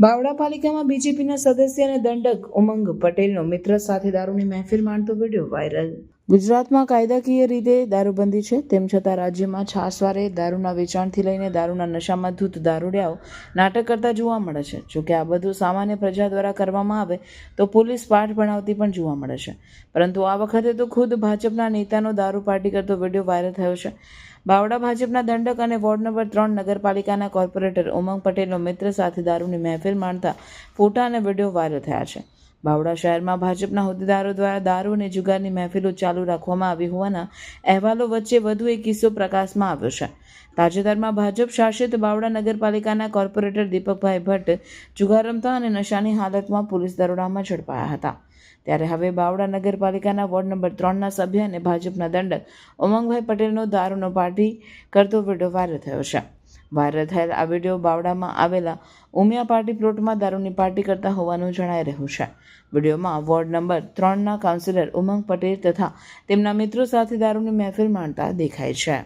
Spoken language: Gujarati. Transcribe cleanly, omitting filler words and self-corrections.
બાવળા પાલિકામાં બીજેપીના સદસ્ય અને દંડક ઉમંગ પટેલનો મિત્ર સાથે દારૂની મહેફિલ માણતો વિડીયો વાયરલ. ગુજરાતમાં કાયદાકીય રીતે દારૂબંધી છે, તેમ છતાં રાજ્યમાં છાસવારે દારૂના વેચાણથી લઈને દારૂના નશામાં ધૂત દારૂડિયાઓ નાટક કરતા જોવા મળે છે. જોકે આ બધું સામાન્ય પ્રજા દ્વારા કરવામાં આવે તો પોલીસ પાઠ ભણાવતી પણ જોવા મળે છે, પરંતુ આ વખતે તો ખુદ ભાજપના નેતાનો દારૂ પાર્ટી કરતો વિડીયો વાયરલ થયો છે. બાવળા ભાજપના દંડક અને વોર્ડ નંબર 3 નગરપાલિકાના કોર્પોરેટર ઉમંગ પટેલનો મિત્ર સાથે દારૂની મહેફિલ માણતા ફોટા અને વિડીયો વાયરલ થયા છે. બાવળા શહેરમાં ભાજપના હોદ્દેદારો દ્વારા દારૂ અને જુગારની મહેફિલો ચાલુ રાખવામાં આવી હોવાના અહેવાલો વચ્ચે વધુ એક કિસ્સો પ્રકાશમાં આવ્યો છે. તાજેતરમાં ભાજપ શાસિત બાવળા નગરપાલિકાના કોર્પોરેટર દીપકભાઈ ભટ્ટ જુગાર રમતા અને નશાની હાલતમાં પોલીસ દરોડામાં ઝડપાયા હતા. ત્યારે હવે બાવળા નગરપાલિકાના વોર્ડ નંબર 3ના સભ્ય અને ભાજપના દંડક ઉમંગભાઈ પટેલનો દારૂનો પાર્ટી કરતો વિડીયો વાયરલ થયો છે. વાયરલ થયેલ આ વિડીયો બાવળામાં આવેલા ઉમિયા પાર્ટી પ્લોટમાં દારૂની પાર્ટી કરતા હોવાનું જણાઈ રહ્યું છે. વિડીયોમાં વોર્ડ નંબર 3ના કાઉન્સિલર ઉમંગ પટેલ તથા તેમના મિત્રો સાથે દારૂની મહેફિલ માણતા દેખાય છે.